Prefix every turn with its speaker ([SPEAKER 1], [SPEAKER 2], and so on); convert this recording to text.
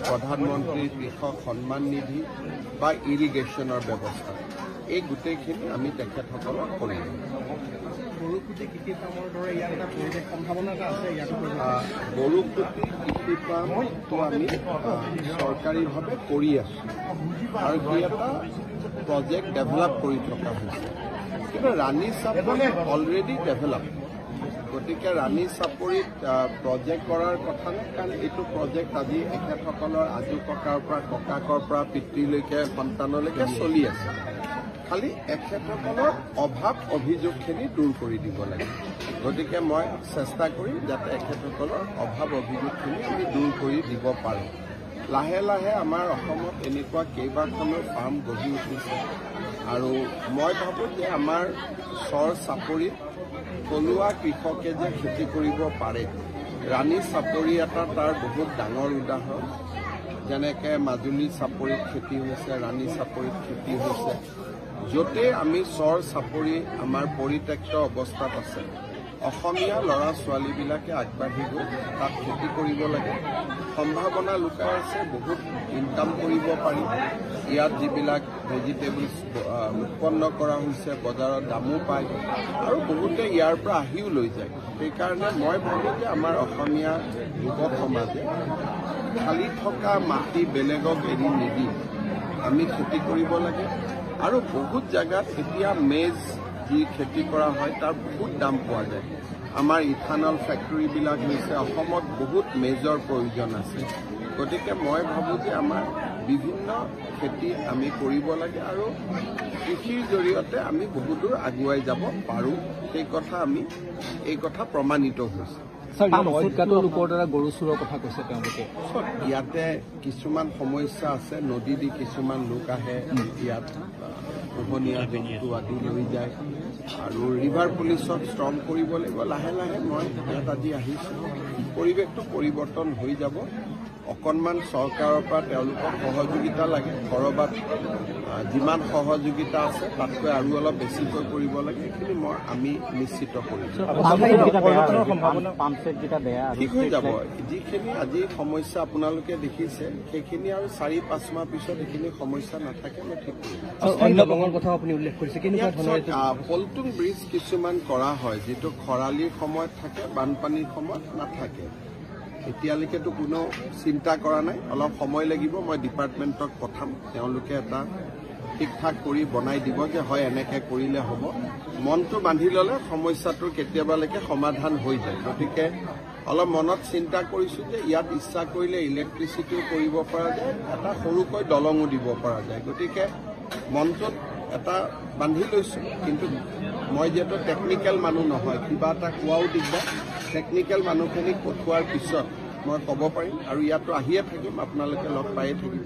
[SPEAKER 1] প্ৰধানমন্ত্ৰী কৃষক সন্মান নিধি বা ইৰিগেশ্যনৰ ব্যৱস্থা এই গোটেইখিনি আমি তেখেতসকলক কৰিম।
[SPEAKER 2] গৰুকুটি কৃষি ফাৰ্মৰ দৰে ইয়াত এটা পৰিৱেশ সম্ভাৱনা এটা আছে।
[SPEAKER 1] গৰুকুটি কৃষি ফাৰ্মটো আমি চৰকাৰীভাৱে কৰি আছোঁ আৰু সি এটা প্ৰজেক্ট ডেভেলপ কৰি থকা হৈছে, কিন্তু ৰাণী চাপৰি অলৰেডি ডেভেলপ। গতিকে ৰাণী চাপৰিত প্ৰজেক্ট কৰাৰ কথা নাই, কাৰণ এইটো প্ৰজেক্ট আজি এখেতসকলৰ আজু ককাৰ পৰা ককাকৰ পৰা পিতৃলৈকে সন্তানলৈকে চলি আছে। খালি এখেতসকলৰ অভাৱ অভিযোগখিনি দূৰ কৰি দিব লাগে। গতিকে মই চেষ্টা কৰিম যাতে এখেতসকলৰ অভাৱ অভিযোগখিনি আমি দূৰ কৰি দিব পাৰোঁ। লাহে লাহে আমাৰ অসমত এনেকুৱা কেইবাখনো ফাৰ্ম গঢ়ি উঠিছে আৰু মই ভাবোঁ যে আমাৰ চৰ চাপৰিত থলুৱা কৃষকে যে খেতি কৰিব পাৰে, ৰাণী চাপৰি এটা তাৰ বহুত ডাঙৰ উদাহৰণ। যেনেকৈ মাজুলী চাপৰিত খেতি হৈছে, ৰাণী চাপৰিত খেতি হৈছে। য'তে আমি চৰ চাপৰি আমাৰ পৰিত্যক্ত অৱস্থাত আছে, অসমীয়া ল'ৰা ছোৱালীবিলাকে আগবাঢ়ি গৈ তাত খেতি কৰিব লাগে। সম্ভাৱনা লুকাই আছে, বহুত ইনকাম কৰিব পাৰি। ইয়াত যিবিলাক ভেজিটেবলছ উৎপন্ন কৰা হৈছে বজাৰত দামো পায় আৰু বহুতে ইয়াৰ পৰা আহিও লৈ যায়। সেইকাৰণে মই ভাবোঁ যে আমাৰ অসমীয়া যুৱ সমাজে খালী থকা মাটি বেলেগক এৰি নিদি আমি খেতি কৰিব লাগে। আৰু বহুত জেগাত এতিয়া মেজ যি খেতি কৰা হয় তাৰ বহুত দাম পোৱা যায়। আমাৰ ইথানল ফেক্টৰীবিলাক হৈছে, অসমত বহুত মেজৰ প্ৰয়োজন আছে। গতিকে মই ভাবোঁ যে আমাৰ বিভিন্ন খেতি আমি কৰিব লাগে আৰু কৃষিৰ জৰিয়তে আমি বহুদূৰ আগুৱাই যাব পাৰোঁ। এই কথা প্ৰমাণিত হৈছে।
[SPEAKER 2] গৰু চোৰৰ কথা কৈছে তেওঁলোকে।
[SPEAKER 1] ইয়াতে কিছুমান সমস্যা আছে, নদী দি কিছুমান লোক আহে, ইয়াত পোহনীয়া জন্তু আদি লৈ যায় আৰু ৰিভাৰ পুলিচক ষ্ট্ৰং কৰিব লাগিব। লাহে লাহে মই ইয়াত আজি আহিছোঁ, পৰিৱেশটো পৰিৱৰ্তন হৈ যাব। অকণমান চৰকাৰৰ পৰা তেওঁলোকক সহযোগিতা লাগে। ক'ৰবাত যিমান সহযোগিতা আছে তাতকৈ আৰু অলপ বেছিকৈ কৰিব লাগে। এইখিনি আমি নিশ্চিত কৰিছোঁ। ঠিক হৈ যাব। যিখিনি আজি সমস্যা আপোনালোকে দেখিছে সেইখিনি আৰু 4-5 মাহ পিছত এইখিনি সমস্যা নাথাকে, মই ঠিক কৰিম। পল্টন ব্ৰিজ কিছুমান কৰা হয় যিটো খৰালিৰ সময়ত থাকে, বানপানীৰ সময়ত নাথাকে। এতিয়ালৈকেতো কোনো চিন্তা কৰা নাই, অলপ সময় লাগিব। মই ডিপাৰ্টমেণ্টক পঠাম, তেওঁলোকে এটা ঠিক ঠাক কৰি বনাই দিব যে হয় এনেকৈ কৰিলে হ'ব। মনটো বান্ধি ল'লে সমস্যাটোৰ কেতিয়াবালৈকে সমাধান হৈ যায়। গতিকে অলপ মনত চিন্তা কৰিছোঁ যে ইয়াত ইচ্ছা কৰিলে ইলেক্ট্ৰিচিটিও কৰিব পৰা যায়, এটা সৰুকৈ দলঙো দিব পৰা যায়। গতিকে মনটোত এটা বান্ধি লৈছোঁ, কিন্তু মই যিহেতু টেকনিকেল মানুহ নহয়, কিবা এটা কোৱাও দিগদাৰ। টেকনিকেল মানুহখিনিক পঠোৱাৰ পিছত মই ক'ব পাৰিম আৰু ইয়াতো আহিয়ে থাকিম, আপোনালোকে লগ পায়ে থাকিম।